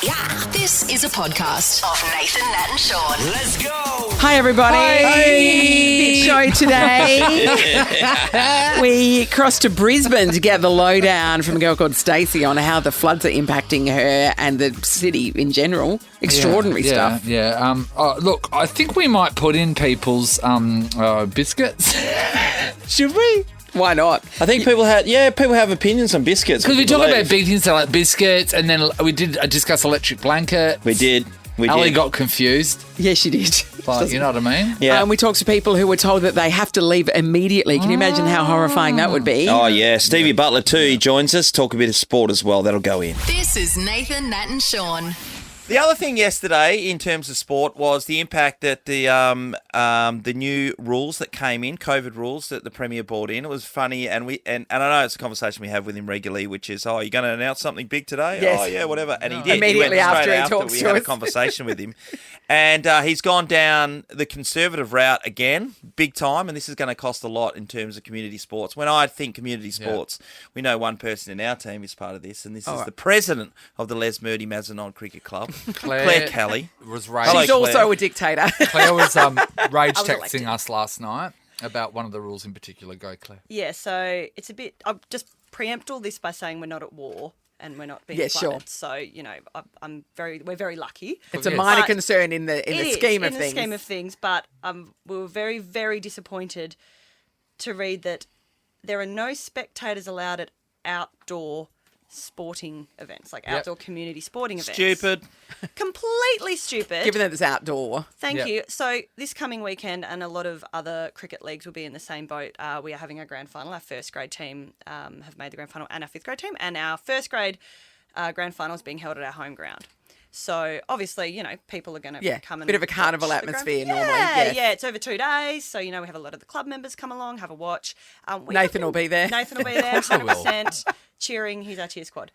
Yeah, this is a podcast of Nathan, Nat and Sean. Let's go. Hi, everybody. Hi. Big show today. We crossed to Brisbane to get the lowdown from a girl called Stacey on how the floods are impacting her and the city in general. Extraordinary stuff. Yeah. Look, I think we might put in people's biscuits. Should we? Why not? I think people have opinions on biscuits. Because we talk about big things like biscuits, and then we did discuss electric blankets. We did. Ali got confused. Yes, she did. Like, you know what I mean? Yeah. We talked to people who were told that they have to leave immediately. Can you imagine how horrifying that would be? Oh, yeah. Stevie Butler, too. He joins us. Talk a bit of sport as well. That'll go in. This is Nathan, Nat and Sean. The other thing yesterday in terms of sport was the impact that the new rules that came in, COVID rules that the Premier brought in. It was funny, and I know it's a conversation we have with him regularly, which is, you're going to announce something big today? Yes. Oh, yeah, whatever. And he did. Immediately He went after straight he talks we to had a us. conversation with him. And he's gone down the conservative route again, big time, and this is going to cost a lot in terms of community sports. When I think community sports, we know one person in our team is part of this, and this is the president of the Les Murdy Mazanon Cricket Club, Claire Kelly. Was rage. Hello, She's Claire. also a dictator. Claire was rage was texting elected. us last night about one of the rules in particular. Go, Claire. Yeah, so it's a bit. I'll just preempt all this by saying we're not at war and we're not being Yeah, flooded. sure. So we're very lucky. It's a Yes. minor But concern in the scheme of in things. the scheme of things, but we were very, very disappointed to read that there are no spectators allowed at outdoor sporting events, like outdoor community sporting events. Stupid. Completely stupid. Given that it's outdoor. Thank Yeah. you. So this coming weekend, and a lot of other cricket leagues will be in the same boat. We are having our grand final. Our first grade team have made the grand final, and our fifth grade team, and our first grade grand final is being held at our home ground. So obviously, people are going to come and bit of a carnival watch the atmosphere grand- normally. Yeah, Yes. yeah. It's over 2 days, so we have a lot of the club members come along, have a watch. Nathan will be there. Nathan will be there, course I will. 100% cheering. He's our cheer squad.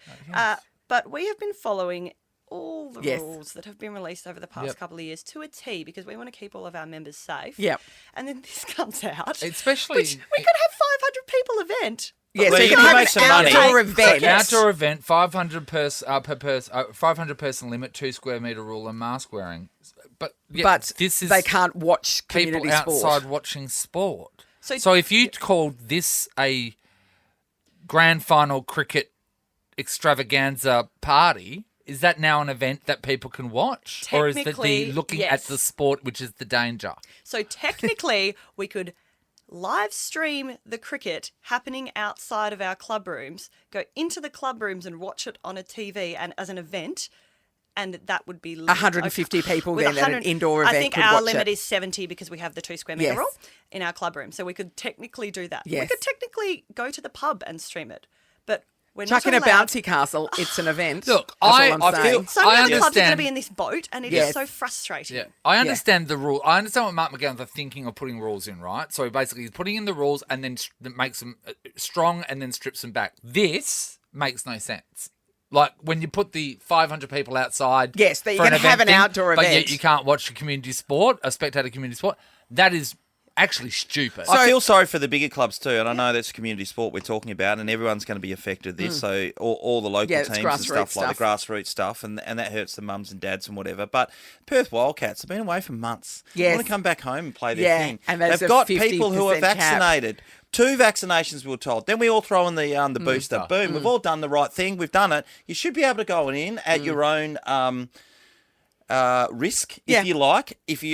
But we have been following all the Yes. rules that have been released over the past couple of years to a T, because we want to keep all of our members safe. Yep. And then this comes out. Especially- Which we could have 500 people event. Yeah, Well, so you you can can have make an some money. outdoor Okay. event. Outdoor event, 500 500 person limit, 2 square metre rule, and mask wearing. But this is they can't watch people community outside sport. watching sport. So- So if you called this a grand final cricket extravaganza party, is that now an event that people can watch, or is that the Technically, looking at yes. the sport which is the danger? So technically, we could live stream the cricket happening outside of our club rooms, go into the club rooms and watch it on a TV and as an event, and that would be 150 people with then at an 100 indoor event I think could our watch limit it. is 70 because we have the 2 square metre Yes. rule in our club room, so we could technically do that. We Yes. could technically go to the pub and stream it, but we're Chuck not in a allowed. bouncy castle, it's an event. Look, That's all I I'm feel- saying. So I many clubs are going to understand- be in this boat, and it Yes. is so frustrating. Yeah, I understand the rule. I understand what Mark McGowan's are thinking of putting rules in, right? So basically, he's putting in the rules and then makes them strong and then strips them back. This makes no sense. Like when you put the 500 people outside, Yes, that you for can have an thing, outdoor but event. yet you can't watch a community sport, a spectator community sport. That is actually stupid. I feel sorry for the bigger clubs too, and I know that's community sport we're talking about, and everyone's going to be affected with this. So all the local Yeah, it's teams and stuff grassroots like the grassroots stuff, and that hurts the mums and dads and whatever. But Perth Wildcats have been away for months. They Yes. want to come back home and play their Yeah, thing. and there's They've a got people who are 50% cap. vaccinated. 2 vaccinations we were told. Then we all throw in the booster. Boom. We've all done the right thing. We've done it. You should be able to go in at your own risk, Yeah. if you like, to If be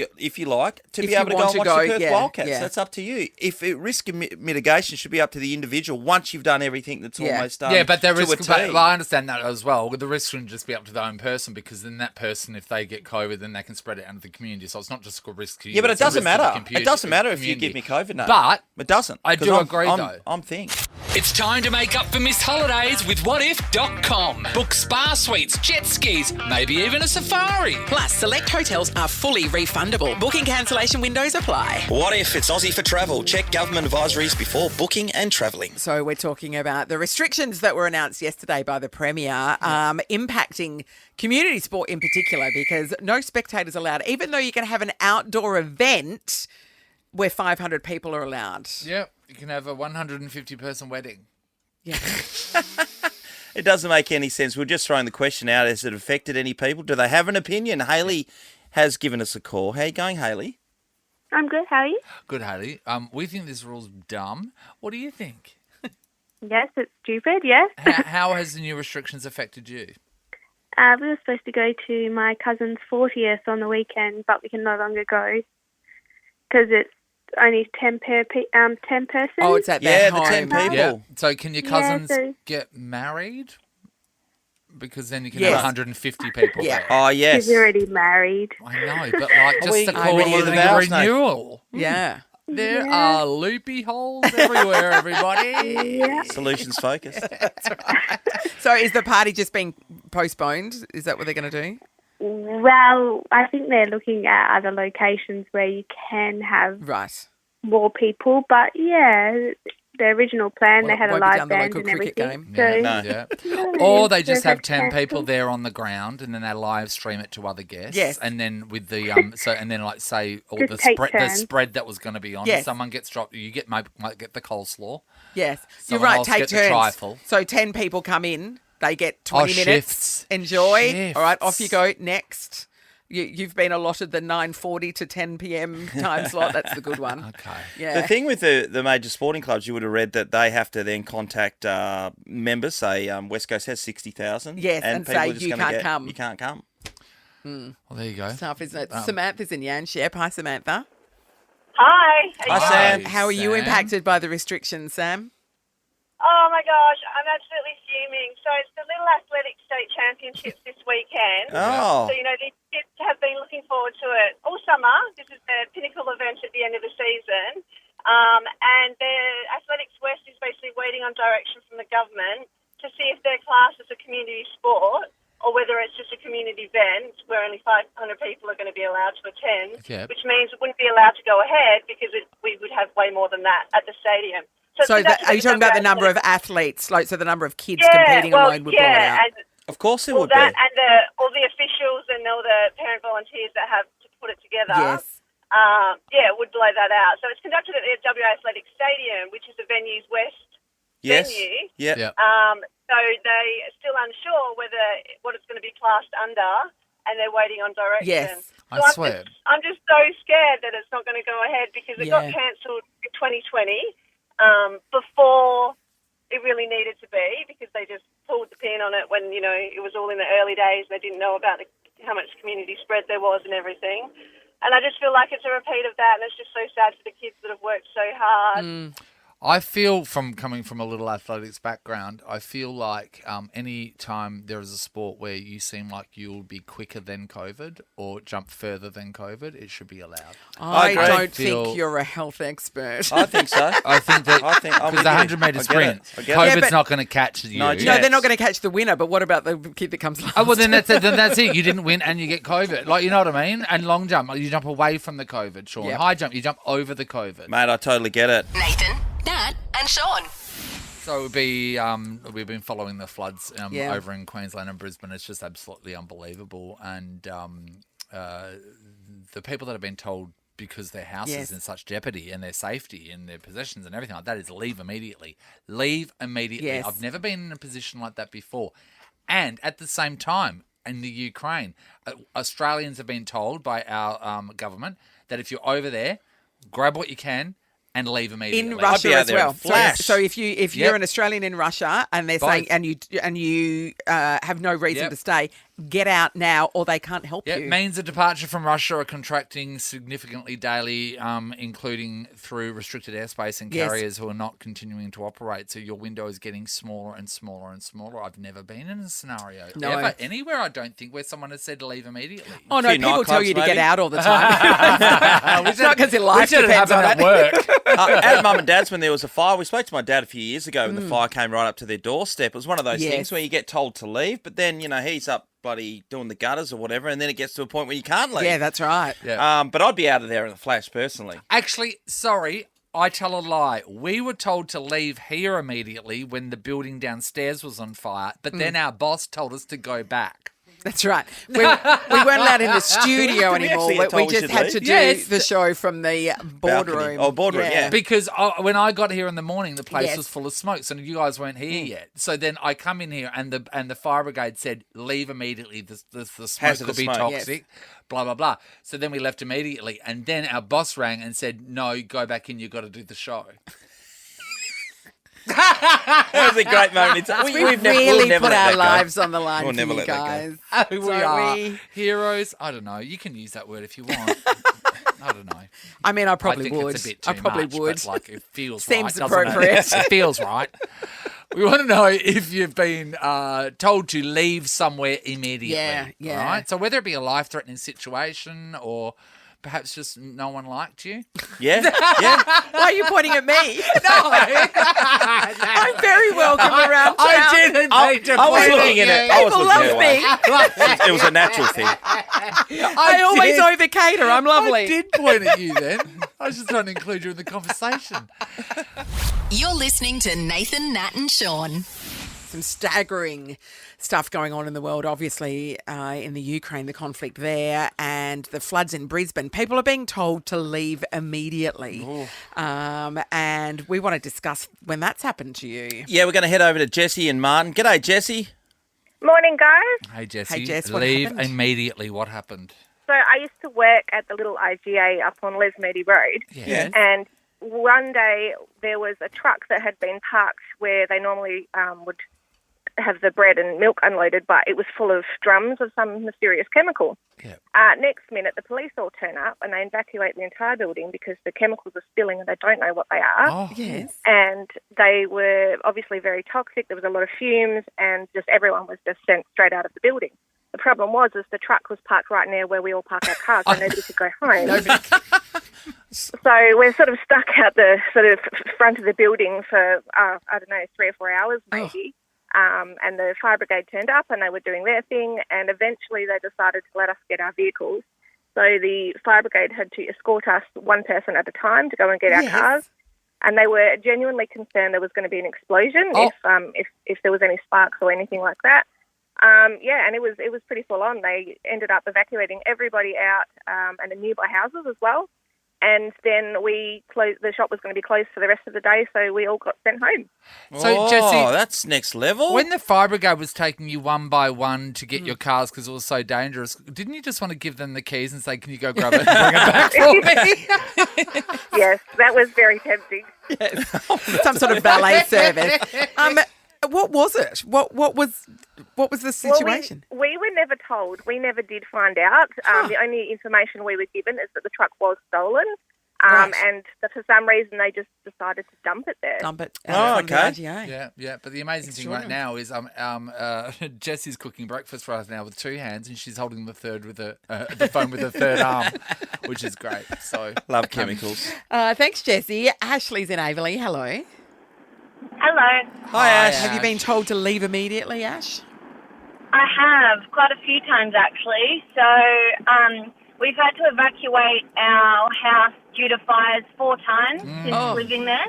you able to go want and to watch go, the Perth yeah, Wildcats. yeah. That's up to you. Risk mitigation should be up to the individual once you've done everything that's Yeah. almost done. Yeah, but there to is. a But, T. well, I understand that as well. The risk shouldn't just be up to their own person, because then that person, if they get COVID, then they can spread it out into the community. So it's not just a risk to you. Yeah, but it it's a doesn't risk to the matter. It doesn't matter if you give me community. COVID, no. But it doesn't. I 'cause do I'm- agree, I'm, though. I'm thing. It's time to make up for missed holidays with whatif.com. Book spa suites, jet skis, maybe even a safari. Plus, select hotels are fully refundable. Booking cancellation windows apply. What if it's Aussie for travel? Check government advisories before booking and travelling. So we're talking about the restrictions that were announced yesterday by the Premier impacting community sport in particular, because no spectators allowed, even though you can have an outdoor event where 500 people are allowed. Yeah, you can have a 150-person wedding. Yeah. It doesn't make any sense. We're just throwing the question out. Has it affected any people? Do they have an opinion? Hayley has given us a call. How you going, Hayley? I'm good. How are you? Good, Hayley. We think this rule's dumb. What do you think? Yes, it's stupid. Yes. How has the new restrictions affected you? We were supposed to go to my cousin's 40th on the weekend, but we can no longer go because it's only 10 persons. Oh, it's at their Yeah, home. the 10 people. Yeah. So can your cousins so- get married? Because then you can Yes. have 150 people Yeah. there. Oh, yes. She's already married. I know, but like just we- to I call renew it the a vows, no. renewal. Yeah. There are loopy holes everywhere, everybody. Yeah. Solutions focused. So is the party just being postponed? Is that what they're going to do? Well, I think they're looking at other locations where you can have Right. more people, but yeah, the original plan, Well, they had it a won't be live down the band local and cricket everything. game. So, No. Yeah. no, Or they just so have that's 10 people cancelled. there on the ground and then they live stream it to other guests. Yes. And then with the so and then like say all Just the take spread the turns. spread that was going to be on. Yes. Someone gets dropped. You get might get the coleslaw. Yes. You're Someone right. else Take get the turns. trifle. So 10 people come in. They get 20 minutes. Shifts. Enjoy. All right. Shifts. Off you go. Next. You've been allotted the 9:40 to 10 p.m. time slot. That's the good one. Okay. Yeah. The thing with the major sporting clubs, you would have read that they have to then contact members. Say West Coast has 60,000. Yes, and people say, are just "You gonna can't get, come." You can't come. Well, there you go. Tough, isn't it? Samantha's in Yanshep. Hi, Samantha. Hi. Hi, Sam. How are you Sam. impacted by the restrictions, Sam? Oh my gosh, I'm absolutely fuming. So it's the Little Athletic State Championships this weekend. Oh. So, these kids have been looking forward to it all summer. This is the pinnacle event at the end of the season. And the Athletics West is basically waiting on direction from the government to see if they're classed as a community sport or whether it's just a community event where only 500 people are going to be allowed to attend, Yeah. which means it wouldn't be allowed to go ahead because we would have way more than that at the stadium. So that's are you talking about the number of athletes? Like, so the number of kids competing alone would blow it out? And Of course it all would be. that, and all the officials and all the parent volunteers that have to put it together. Yes. It would blow that out. So it's conducted at the WA Athletic Stadium, which is the venue's west Yes. venue. Yeah. Yeah. So they are still unsure what it's going to be classed under, and they're waiting on direction. Yes. I swear. I'm just so scared that it's not going to go ahead because it got Yeah. cancelled in 2020 before it really needed to be because they just pulled the pin on it when, it was all in the early days. They didn't know about how much community spread there was and everything. And I just feel like it's a repeat of that, and it's just so sad for the kids that have worked so hard. I feel from coming from a little athletics background, I feel like any time there is a sport where you seem like you'll be quicker than COVID or jump further than COVID, it should be allowed. I agree. don't Feel- think you're a health expert. I think so. I think that I'm because with the you. 100-meter I get sprint, it. I get it. COVID's Yeah, but- not going to catch you. No, No, Yes. they're not going to catch the winner, but what about the kid that comes last? Oh, well, then that's it. You didn't win and you get COVID. Like, you know what I mean? And long jump, you jump away from the COVID, Sean. Yep. High jump, you jump over the COVID. Mate, I totally get it. Nathan, Nat, and Sean. So it would be, we've been following the floods Yeah. over in Queensland and Brisbane. It's just absolutely unbelievable. And the people that have been told because their house Yes. is in such jeopardy and their safety and their possessions and everything like that is leave immediately. Leave immediately. Yes. I've never been in a position like that before. And at the same time, in the Ukraine, Australians have been told by our government that if you're over there, grab what you can and leave immediately. in Russia be out as there in well. a flash. So if you're Yep. an Australian in Russia and they're Both. saying and you have no reason Yep. to stay, get out now or they can't help Yeah, you. means of departure from Russia are contracting significantly daily, including through restricted airspace and Yes. carriers who are not continuing to operate. So your window is getting smaller and smaller and smaller. I've never been in a scenario No. ever anywhere, I don't think, where someone has said to leave immediately. Oh no, Few people tell nightclubs, you to maybe? get out all the time. It's not because your life Which didn't depends on happen it. at work. At Mum and Dad's when there was a fire, we spoke to my dad a few years ago when the fire came right up to their doorstep. It was one of those Yes. things where you get told to leave, but then, he's up bloody doing the gutters or whatever, and then it gets to a point where you can't leave. Yeah, that's right. Yeah. But I'd be out of there in a flash, personally. Actually, sorry, I tell a lie. We were told to leave here immediately when the building downstairs was on fire, but then our boss told us to go back. That's right. We weren't allowed in the studio Did we anymore. actually get We told we just should had leave? to do Yes. the show from the boardroom. Balcony. Oh, boardroom, yeah. Because when I got here in the morning, the place Yes. was full of smoke, so you guys weren't here yet. So then I come in here, and the fire brigade said, "Leave immediately. The smoke Hazardous could be smoke. toxic." Blah blah blah. So then we left immediately, and then our boss rang and said, "No, go back in. You've got to do the show." That was a great moment. in time. We We've really never put let our that go. lives on the line We'll for never you let that go. guys. We Don't are we? heroes. I don't know. You can use that word if you want. I don't know. I mean, I probably I think would. It's a bit too I probably much, would. But like it feels Seems right. doesn't appropriate. It? It feels right. We want to know if you've been told to leave somewhere immediately. Yeah. All right. So whether it be a life-threatening situation or perhaps just no one liked you. Yeah, yeah. Why are you pointing at me? I'm very welcome around town. I didn't mean to I was point looking at at it. you. I was People looking love her way. me. It was a natural thing. I always did. over cater. I'm lovely. I did point at you then. I was just trying to include you in the conversation. You're listening to Nathan, Nat and Sean. Some staggering stuff going on in the world, obviously, in the Ukraine, the conflict there, and the floods in Brisbane. People are being told to leave immediately. And we want to discuss when that's happened to you. Yeah, we're going to head over to Jessie and Martin. G'day, Jessie. Morning, guys. Hey, Jessie. Hey, Jess, what leave happened? immediately. What happened? So I used to work at the little IGA up on Lesmeady Road, Yeah. and one day there was a truck that had been parked where they normally would have the bread and milk unloaded, but it was full of drums of some mysterious chemical. Yeah. Next minute, the police all turn up and they evacuate the entire building because the chemicals are spilling and they don't know what they are. Oh, Yes. And they were obviously very toxic. There was a lot of fumes and just everyone was just sent straight out of the building. The problem was is the truck was parked right near where we all park our cars so nobody could go home. So we're sort of stuck out the sort of front of the building for, 3 or 4 hours maybe. And the fire brigade turned up and they were doing their thing, and eventually they decided to let us get our vehicles. So the fire brigade had to escort us one person at a time to go and get our cars. And they were genuinely concerned there was going to be an explosion if there was any sparks or anything like that. And it was pretty full on. They ended up evacuating everybody out and the nearby houses as well. And then the shop was going to be closed for the rest of the day, so we all got sent home. So, Jessie, that's next level. when the fire brigade was taking you one by one to get your cars because it was so dangerous, didn't you just want to give them the keys and say, "Can you go grab it and bring it back for me?" Yes, that was very tempting. Some sort of ballet service. What was it? What was the situation? Well, we were never told. We never did find out. The only information we were given is that the truck was stolen, and that for some reason they just decided to dump it there. Dump it. Oh, out of the okay. IGA. Yeah. But the amazing thing right now is Jessie's cooking breakfast for us now with two hands, and she's holding the third with the phone with her third arm, which is great. So Love chemicals. Thanks, Jessie. Ashley's in Averley. Hello. Hello. Hi, Ash. Have you been told to leave immediately, Ash? I have quite a few times actually. So we've had to evacuate our house due to fires 4 times since living there.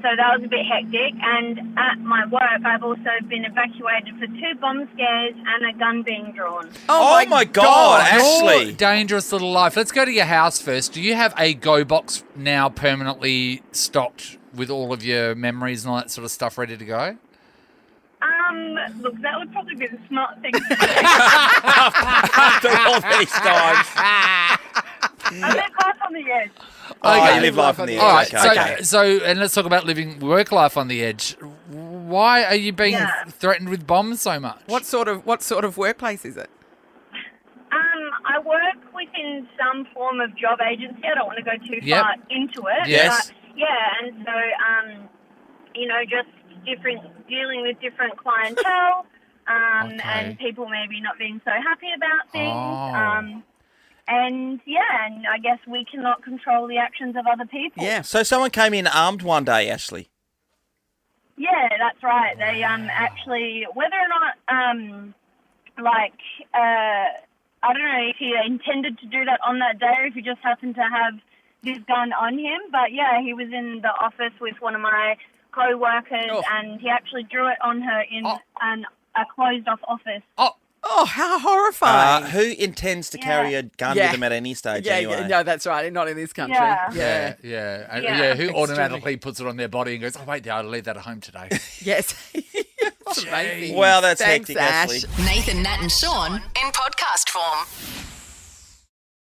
So that was a bit hectic. And at my work, I've also been evacuated for 2 bomb scares and a gun being drawn. Oh my God, Ashley. Your dangerous little life. Let's go to your house first. Do you have a go box now permanently stocked with all of your memories and all that sort of stuff ready to go? Look, that would probably be the smart thing to do. After all these times. I live life on the edge. Oh, you live life on the edge. All right, Okay. so and let's talk about living work life on the edge. Why are you being threatened with bombs so much? What sort of workplace is it? I work within some form of job agency. I don't want to go too Yep. far into it. Yes. But, and so, just dealing with different clientele, and people maybe not being so happy about things. And I guess we cannot control the actions of other people. Yeah. So someone came in armed one day, Ashley. Yeah, that's right. They actually, whether or not, I don't know if he intended to do that on that day or if he just happened to have this gun on him. But yeah, he was in the office with one of my co-workers and he actually drew it on her in an a closed-off office. Oh, how horrifying. Who intends to carry a gun with them at any stage anyway? No, that's right. Not in this country. Yeah. Who automatically puts it on their body and goes, oh, wait, I'll leave that at home today. Yes. That's amazing. Well, that's Thanks, hectic, Ash. Ashley. Nathan, Nat and Sean in podcast form.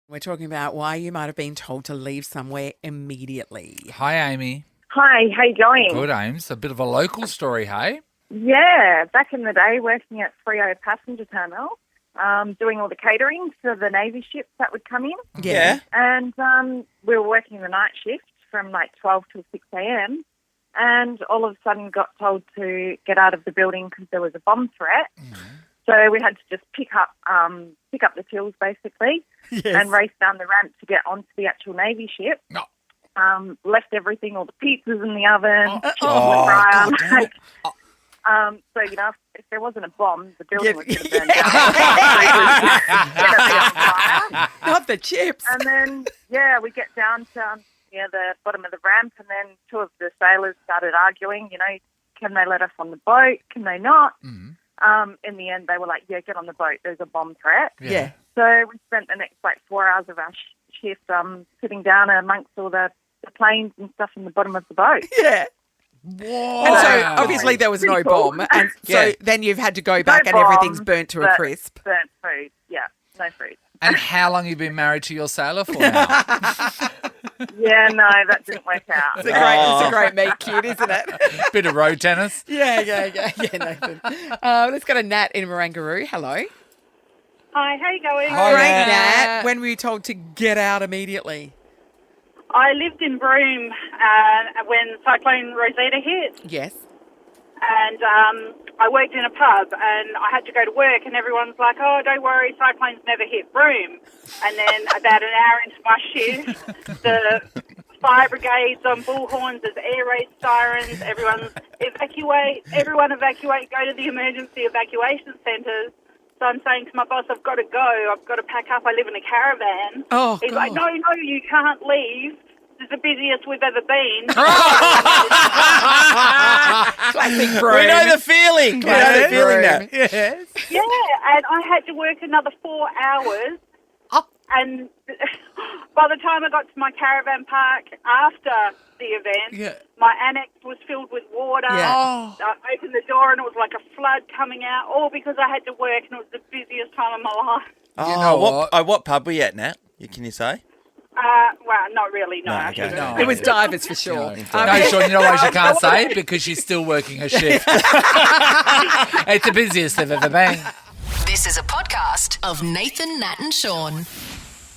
We're talking about why you might have been told to leave somewhere immediately. Hi, Amy. Hi, how you going? Good, Ames. A bit of a local story, hey? Yeah, back in the day, working at Freo Passenger Terminal, doing all the catering for the Navy ships that would come in. Yeah. And we were working the night shift from like 12 till 6 a.m. And all of a sudden got told to get out of the building because there was a bomb threat. So we had to just pick up the tills basically and race down the ramp to get onto the actual Navy ship. No. Left everything, all the pizzas in the oven, so, you know, if there wasn't a bomb, the building was going to burn down. Not the chips. And then, we get down to the bottom of the ramp, and then two of the sailors started arguing, you know, can they let us on the boat? Can they not? In the end, they were like, yeah, get on the boat. There's a bomb threat. Yeah. So we spent the next, 4 hours of our shift sitting down amongst all the planes and stuff in the bottom of the boat. Yeah. Whoa. And so obviously there was no bomb, and so then you've had to go back and everything's burnt to a crisp. Burnt food, no food. And how long have you been married to your sailor for now? Yeah, no, that didn't work out. It's a great meet cute, isn't it? Bit of road tennis. Yeah, Nathan. Let's go to Nat in Marangaroo. Hello. Hi, how you going? Great, Nat. When were you told to get out immediately? I lived in Broome when Cyclone Rosetta hit. Yes. And I worked in a pub and I had to go to work and everyone's like, oh, don't worry, cyclones never hit Broome. And then about an hour into my shift, the fire brigades on bullhorns, there's air raid sirens, everyone evacuate, go to the emergency evacuation centres. So I'm saying to my boss, I've got to go. I've got to pack up. I live in a caravan. Oh, He's like, no, you can't leave. This is the busiest we've ever been. Classic Broome. We know the feeling. Classic Broome. Now. Yes. Yeah, and I had to work another 4 hours. And by the time I got to my caravan park after the event, my annex was filled with water. I opened the door and it was like a flood coming out, all because I had to work and it was the busiest time of my life. You know what pub were you at, Nat? Can you say? Well, not really, no. Okay. No. It was divers for sure. No, Sean, you know why she can't say? Because she's still working her shift. It's the busiest they've ever been. This is a podcast of Nathan, Nat and Sean.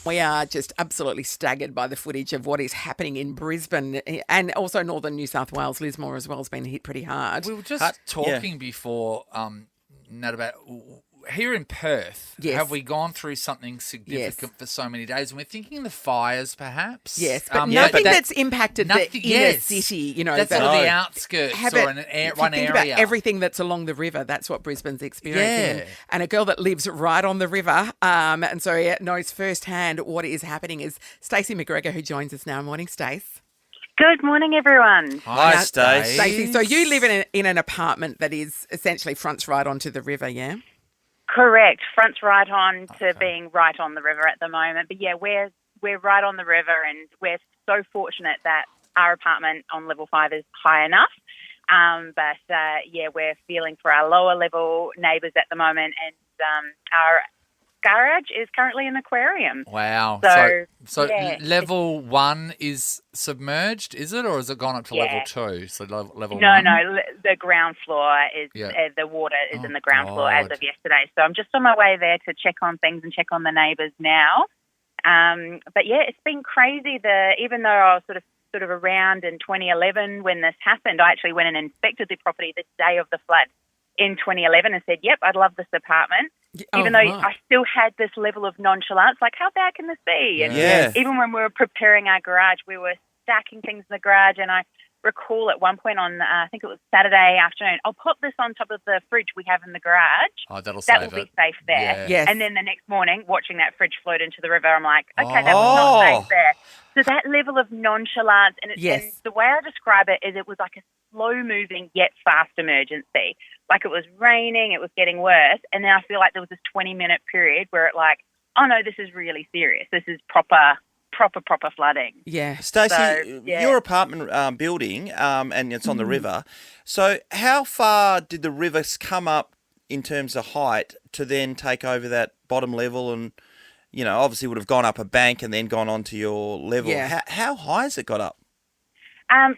We are just absolutely staggered by the footage of what is happening in Brisbane and also northern New South Wales. Lismore as well has been hit pretty hard. We were just talking before, Nat, about here in Perth, have we gone through something significant for so many days? And we're thinking the fires, perhaps. Yes, but nothing that's impacted the inner city. You know, that's sort of the outskirts or one area. About everything that's along the river. That's what Brisbane's experiencing. Yeah. And a girl that lives right on the river, and so knows firsthand what is happening is Stacey McGregor, who joins us now. Morning, Stace. Good morning, everyone. Hi, Stace. Stacey, so you live in an apartment that is essentially fronts right onto the river, yeah? Correct. Fronts right on to being right on the river at the moment. But yeah, we're right on the river and we're so fortunate that our apartment on level 5 is high enough. But we're feeling for our lower level neighbours at the moment, and our garage is currently an aquarium. Wow. So level 1 is submerged, is it? Or has it gone up to level 2? So level 1? No, the ground floor is, the water is in the ground floor as of yesterday. So I'm just on my way there to check on things and check on the neighbours now. But yeah, it's been crazy. Even though I was sort of around in 2011 when this happened, I actually went and inspected the property the day of the flood in 2011 and said, yep, I'd love this apartment. Even though I still had this level of nonchalance, like, how bad can this be? And even when we were preparing our garage, we were stacking things in the garage, and I recall at one point on, I think it was Saturday afternoon, I'll put this on top of the fridge we have in the garage. Oh, that will be safe there. Yeah. Yes. And then the next morning, watching that fridge float into the river, I'm like, okay, that was not safe there. So that level of nonchalance, and the way I describe it is it was like a slow-moving yet fast emergency. Like it was raining, it was getting worse, and then I feel like there was this 20-minute period where it like, oh no, this is really serious. This is proper flooding. Yeah. Stacey, So, yeah. your apartment building, and it's on the river. So how far did the river come up in terms of height to then take over that bottom level and, obviously would have gone up a bank and then gone onto your level? Yeah. How high has it got up?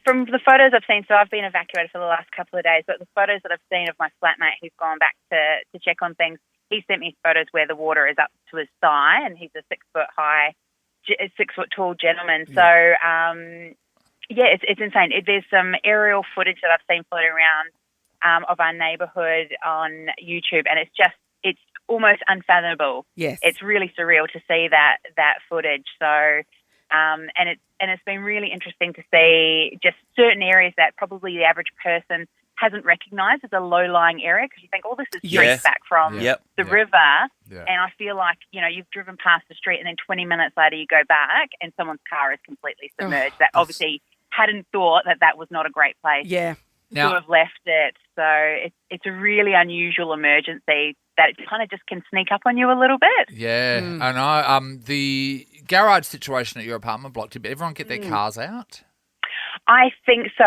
From the photos I've seen, so I've been evacuated for the last couple of days, but the photos that I've seen of my flatmate who's gone back to check on things, he sent me photos where the water is up to his thigh, and he's a 6 foot tall gentleman. So, it's insane. There's some aerial footage that I've seen floating around of our neighbourhood on YouTube, and it's almost unfathomable. Yes. It's really surreal to see that footage. So, and it's been really interesting to see just certain areas that probably the average person hasn't recognised as a low-lying area, because you think, this is streets back from the river. Yeah. And I feel like, you've driven past the street and then 20 minutes later you go back and someone's car is completely submerged. That obviously hadn't thought that was not a great place to have left it. So it's a really unusual emergency that it kind of just can sneak up on you a little bit. Yeah, I know. The garage situation at your apartment block, did everyone get their cars out? I think so.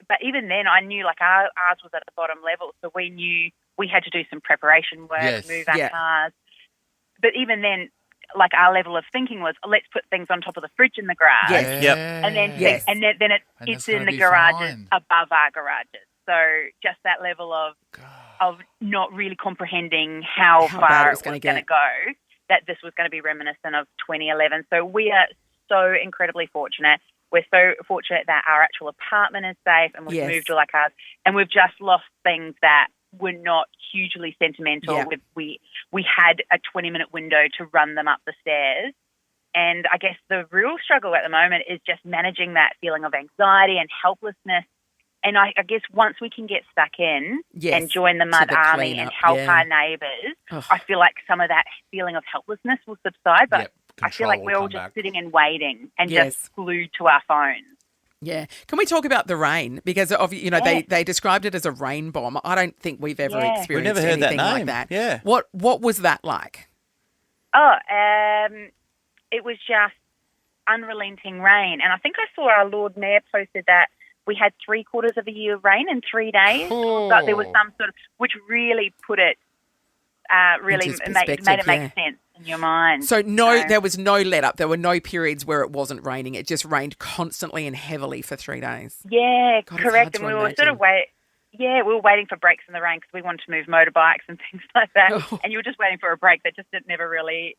But even then, I knew ours was at the bottom level, so we knew we had to do some preparation work, move our cars. But even then, our level of thinking was, let's put things on top of the fridge in the garage, and then then it's in the garages above our garages. So just that level of not really comprehending how far it was going to go, that this was going to be reminiscent of 2011. So we are so incredibly fortunate. We're so fortunate that our actual apartment is safe, and we've moved all our cars, and we've just lost things that were not hugely sentimental. Yeah. We had a 20-minute window to run them up the stairs. And I guess the real struggle at the moment is just managing that feeling of anxiety and helplessness. And I guess once we can get stuck in and join the mud army and help our neighbours, I feel like some of that feeling of helplessness will subside. But I feel like we're all just sitting and waiting and just glued to our phones. Yeah. Can we talk about the rain? Because, they described it as a rain bomb. I don't think we've ever experienced We've never heard anything that like name. that. Yeah. What was that like? It was just unrelenting rain. And I think I saw our Lord Mayor posted that we had 3/4 of a year of rain in 3 days. But there was some sort of, which really put it, made it make sense in your mind. So there was no let up. There were no periods where it wasn't raining. It just rained constantly and heavily for 3 days. Yeah, God, correct. And we were sort of we were waiting for breaks in the rain because we wanted to move motorbikes and things like that. And you were just waiting for a break that it never really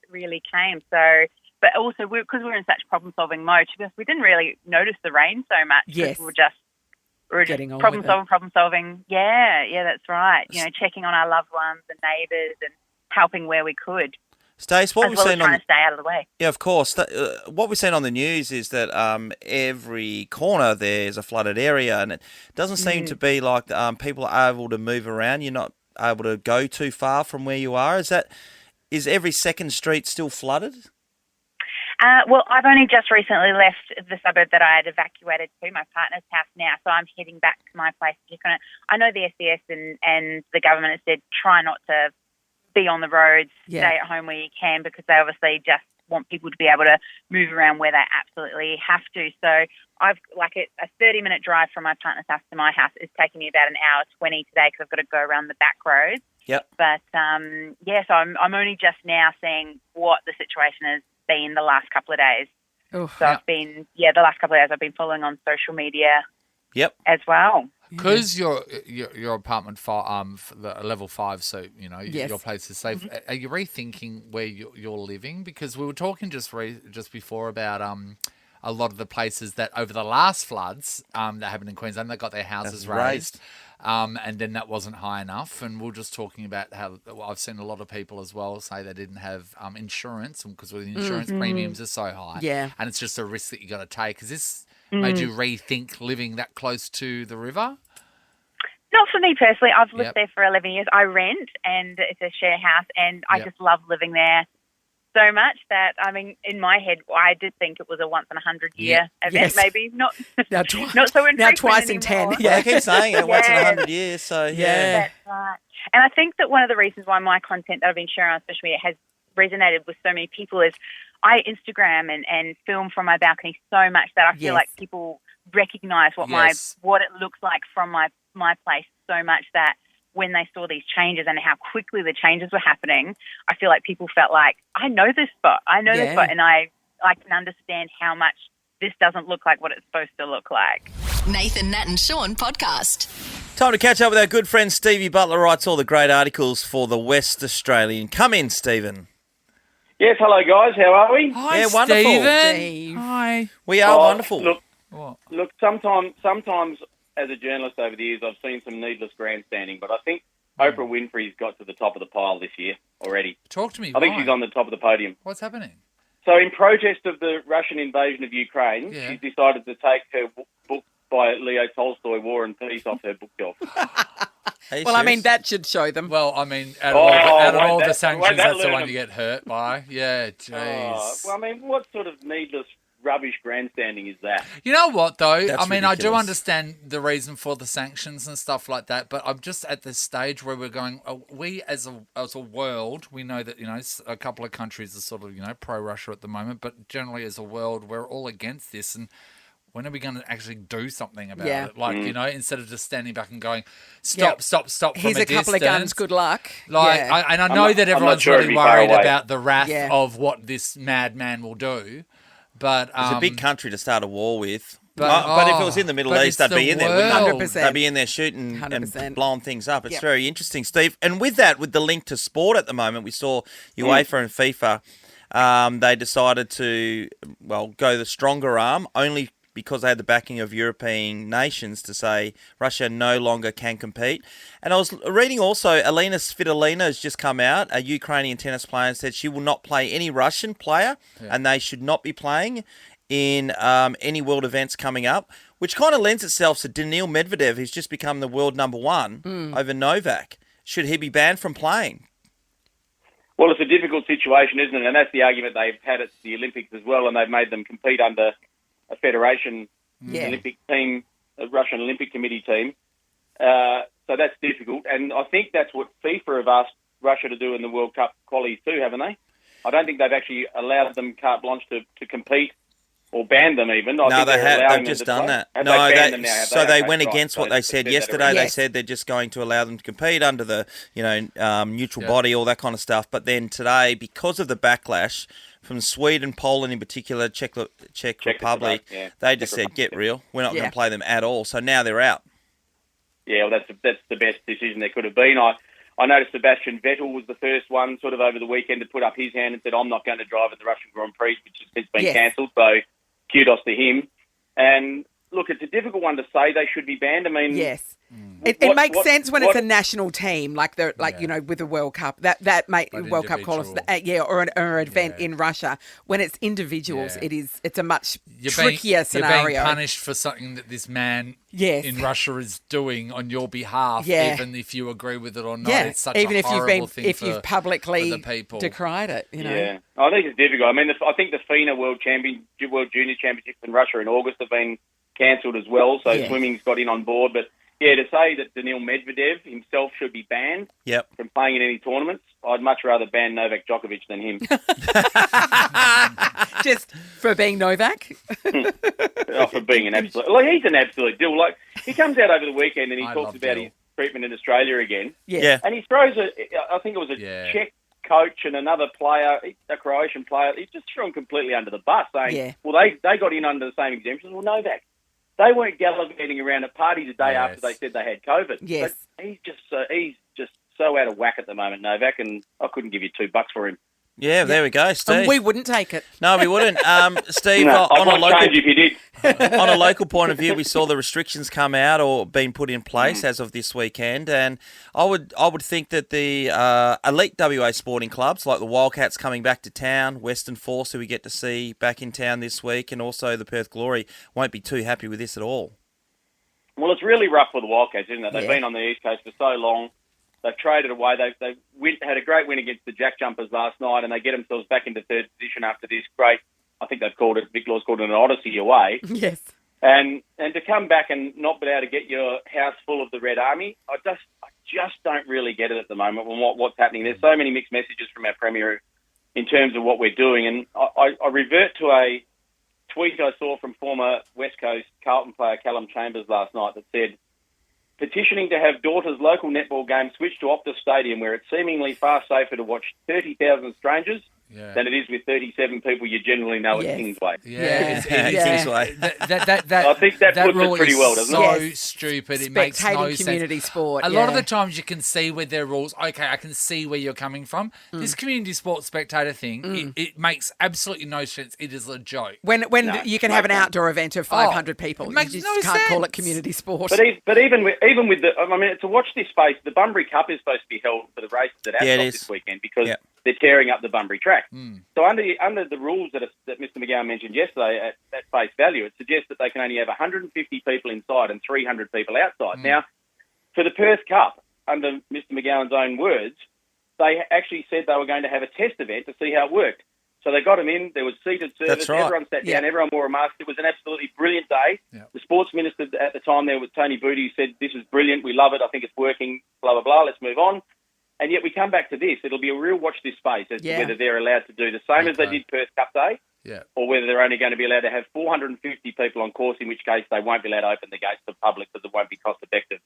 came. So, but also because we were in such problem-solving mode, we didn't really notice the rain so much. Yes. We were just problem solving. Yeah, that's right. Checking on our loved ones and neighbours and helping where we could. Stace, what we've seen trying to stay out of the way. Yeah, of course. What we've seen on the news is that every corner there's a flooded area, and it doesn't seem to be like people are able to move around. You're not able to go too far from where you are. Is every second street still flooded? Well, I've only just recently left the suburb that I had evacuated to, my partner's house now, so I'm heading back to my place. I know the SES and the government has said try not to be on the roads, stay at home where you can, because they obviously just want people to be able to move around where they absolutely have to. So I've a 30-minute drive from my partner's house to my house is taking me about an hour 20 today because I've got to go around the back roads. Yep. But so I'm only just now seeing what the situation has been the last couple of days. I've been the last couple of days I've been following on social media. Yep. As well. Because your apartment level 5, so your place is safe. Are you rethinking where you're living? Because we were talking just before about a lot of the places that over the last floods that happened in Queensland, they got their houses raised. And then that wasn't high enough. And we were just talking about how I've seen a lot of people as well say they didn't have insurance because the insurance premiums are so high. Yeah. And it's just a risk that you got to take. Has this made you rethink living that close to the river? Not for me personally. I've lived there for 11 years. I rent, and it's a share house, and I just love living there. so much that, I mean, in my head, I did think it was a once in 100-year event, Yes. maybe not Now, not so infrequent now twice in anymore. 10. Yeah, they keep saying it once in Yeah. 100 years. So yeah. That's right. And I think that one of the reasons why my content that I've been sharing on social media has resonated with so many people is I Instagram and film from my balcony so much that I feel like people recognise what what it looks like from my place so much that when they saw these changes and how quickly the changes were happening, I feel like people felt like, I know this spot, and I can understand how much this doesn't look like what it's supposed to look like. Nathan, Nat and Sean podcast. Time to catch up with our good friend Stevie Butler. Writes all the great articles for the West Australian. Come in, Stephen. Yes, hello guys. How are we? Hi, Yeah, wonderful. Stephen. Hi. We are wonderful. Look. Sometimes as a journalist over the years, I've seen some needless grandstanding, but I think Oprah Winfrey's got to the top of the pile this year already. Talk to me. I think why? she's on the top of the podium. What's happening? So, in protest of the Russian invasion of Ukraine, she's decided to take her book by Leo Tolstoy, War and Peace, off her bookshelf. Well, I mean, that should show them. Well, I mean, out of all the sanctions, that's the one you get hurt by. Yeah, jeez. Well, I mean, what sort of needless rubbish grandstanding is that? You know what, though? That's I mean, I do ridiculous. understand the reason for the sanctions and stuff like that, but I'm just at this stage where we're going, we as a world, we know that, a couple of countries are sort of, pro-Russia at the moment, but generally as a world, we're all against this, and when are we going to actually do something about it? Like, instead of just standing back and going, stop from Here's a couple of guns, good luck. Like, I know that everyone's really worried about the wrath of what this madman will do. But it's a big country to start a war with. But if it was in the Middle East, they'd be in there. 100%. They'd be in there shooting 100%. and blowing things up. It's very interesting, Steve. And with that, with the link to sport at the moment, we saw UEFA and FIFA. They decided to go the stronger arm only because they had the backing of European nations to say Russia no longer can compete. And I was reading also, Alina Svitolina has just come out, a Ukrainian tennis player, and said she will not play any Russian player and they should not be playing in any world events coming up, which kind of lends itself to Daniil Medvedev, who's just become the world number one over Novak. Should he be banned from playing? Well, it's a difficult situation, isn't it? And that's the argument they've had at the Olympics as well, and they've made them compete under a federation Olympic team, a Russian Olympic Committee team. So that's difficult. And I think that's what FIFA have asked Russia to do in the World Cup qualies too, haven't they? I don't think they've actually allowed them carte blanche to compete or banned them even. No, they have. They've just done that. So they went against what they said yesterday. They said they're just going to allow them to compete under the neutral body, all that kind of stuff. But then today, because of the backlash from Sweden, Poland in particular, Czech Republic, they just said, "Get real. We're not going to play them at all." So now they're out. Yeah, well, that's the best decision there could have been. I noticed Sebastian Vettel was the first one sort of over the weekend to put up his hand and said, I'm not going to drive at the Russian Grand Prix, which has since been cancelled, so kudos to him. And look, it's a difficult one to say they should be banned. I mean... Yes. It makes sense when it's a national team, like with the World Cup, that World Cup qualifiers, or an event in Russia. When it's individuals, it's a much trickier scenario. You're being punished for something that this man in Russia is doing on your behalf, even if you agree with it or not. Yeah. It's such even a horrible thing if you've publicly for the people. decried it. Yeah, I think it's difficult. I mean, I think the FINA World Junior Championships in Russia in August have been cancelled as well, so swimming's got in on board, but. Yeah, to say that Daniil Medvedev himself should be banned from playing in any tournaments, I'd much rather ban Novak Djokovic than him. Just for being Novak? For being an absolute... Like, he's an absolute dill. Like, he comes out over the weekend and he talks about his treatment in Australia again. Yeah. And he throws I think it was a Czech coach and another player, a Croatian player, he just threw him completely under the bus, saying, well, they got in under the same exemptions. Well, Novak. They weren't gallivanting around at parties a day after they said they had COVID. Yes. But he's just so out of whack at the moment, Novak, and I couldn't give you $2 for him. Yeah, there we go, Steve. And we wouldn't take it. No, we wouldn't. Steve, I might change if you did. On a local point of view, we saw the restrictions come out or being put in place as of this weekend, and I would think that the elite WA sporting clubs like the Wildcats coming back to town, Western Force, who we get to see back in town this week, and also the Perth Glory, won't be too happy with this at all. Well, it's really rough for the Wildcats, isn't it? They've been on the East Coast for so long. They've traded away. They had a great win against the Jack Jumpers last night, and they get themselves back into third position after this great, I think they've called it, Vic Law's called it an odyssey away. Yes. And to come back and not be able to get your house full of the Red Army, I just don't really get it at the moment on what's happening. There's so many mixed messages from our Premier in terms of what we're doing. And I revert to a tweet I saw from former West Coast Carlton player Callum Chambers last night that said, petitioning to have daughter's local netball game switched to Optus Stadium, where it's seemingly far safer to watch 30,000 strangers than it is with 37 people you generally know at Kingsway. Kingsway. I think that puts it pretty well, doesn't it? it? So stupid. It makes no sense. Community sport. A lot of the times you can see where there are rules. Okay, I can see where you're coming from. This community sport spectator thing, it makes absolutely no sense. It is a joke. When you can have an outdoor event of 500 people, it makes you just can't call it community sport. But even with the, I mean, to watch this space, the Bunbury Cup is supposed to be held for the races at Ascot this weekend because they're tearing up the Bunbury track. So under the rules that Mr. McGowan mentioned yesterday at face value, it suggests that they can only have 150 people inside and 300 people outside. Now, for the Perth Cup, under Mr. McGowan's own words, they actually said they were going to have a test event to see how it worked. So they got them in, there was seated service, That's right. Everyone sat down, everyone wore a mask. It was an absolutely brilliant day. The sports minister at the time there was Tony Booty, who said, this is brilliant, we love it, I think it's working, blah, blah, blah, let's move on. And yet we come back to this. It'll be a real watch this space as to whether they're allowed to do the same as they did Perth Cup Day or whether they're only going to be allowed to have 450 people on course, in which case they won't be allowed to open the gates to the public because it won't be cost effective.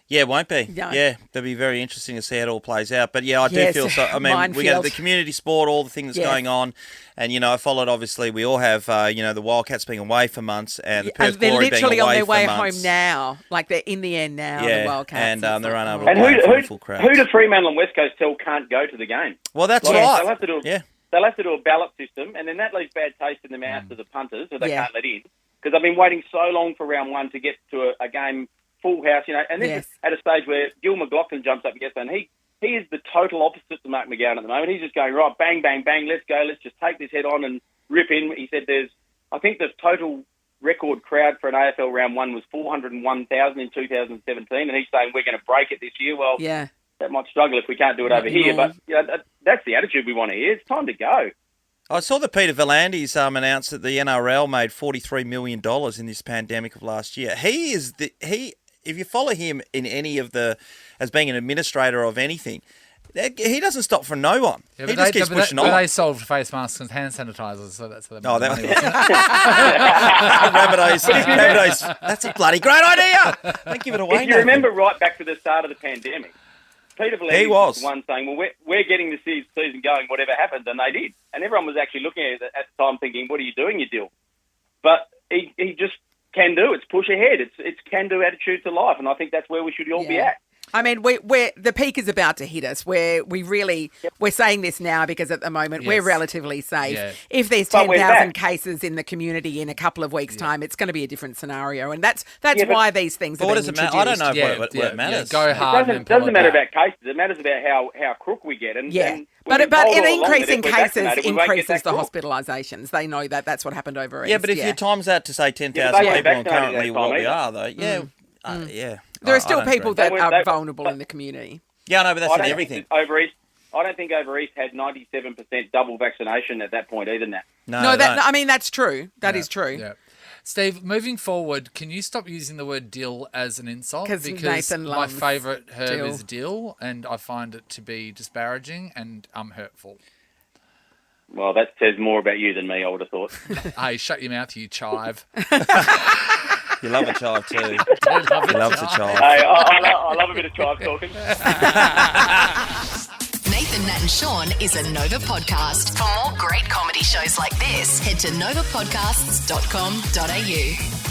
Yeah, it won't be. No. Yeah, that'll be very interesting to see how it all plays out. But yeah, I do feel so. I mean, we got the community sport, all the things that's going on, and I followed. Obviously, we all have. The Wildcats being away for months, and the Perth Glory being away for months. They're literally on their way home now. Like they're in the end now. The Wildcats, and they're unable to play full crowd. Who do Fremantle and West Coast tell can't go to the game? Well, that's right. They'll have to do. They'll have to do a ballot system, and then that leaves bad taste in the mouth of the punters who they can't let in because they've been waiting so long for round one to get to a game. Full house, and this is at a stage where Gil McLaughlin jumps up yesterday, and he is the total opposite to Mark McGowan at the moment. He's just going, right, bang, bang, bang, let's go, let's just take this head on and rip in. He said I think the total record crowd for an AFL round one was 401,000 in 2017, and he's saying we're going to break it this year. Well, that might struggle if we can't do it over here, but that's the attitude we want to hear. It's time to go. I saw that Peter V'landys announced that the NRL made $43 million in this pandemic of last year. If you follow him in any of as being an administrator of anything, he doesn't stop for no one. Yeah, he just keeps pushing on. They solved face masks and hand sanitizers, so that's what they made money. Rabbitohs, that's a bloody great idea. Don't give it away. If you remember right back to the start of the pandemic, Peter V'landys was the one saying, well, we're getting the season going, whatever happens, and they did. And everyone was actually looking at it at the time thinking, what are you doing, you dill? But he just can do. It's push ahead. It's can-do attitude to life, and I think that's where we should all be at. I mean, the peak is about to hit us. We're saying this now because at the moment we're relatively safe. Yeah. If there's 10,000 cases in the community in a couple of weeks' time, it's going to be a different scenario, and that's why these things are being introduced. I don't know what it matters. Go hard. It doesn't matter about cases. It matters about how crook we get. And but an increase in cases increases the hospitalisations. They know that that's what happened over East. Yeah, but if you times that to say 10,000 people and currently what we are, though, there are still people that are vulnerable in the community. Yeah, I know, but that's in everything. Over East, I don't think over East had 97% double vaccination at that point either. I mean, that's true. That is true. Yeah. Steve, moving forward, can you stop using the word dill as an insult? Because Nathan my favourite herb dill. is dill, and I find it to be disparaging and hurtful. Well, that says more about you than me, I would have thought. Hey, shut your mouth, you chive. You love a chive too. He loves a chive. Hey, I love a bit of chive talking. Nathan, Nat and Sean is a Nova podcast. For more great comedy shows like this, head to novapodcasts.com.au.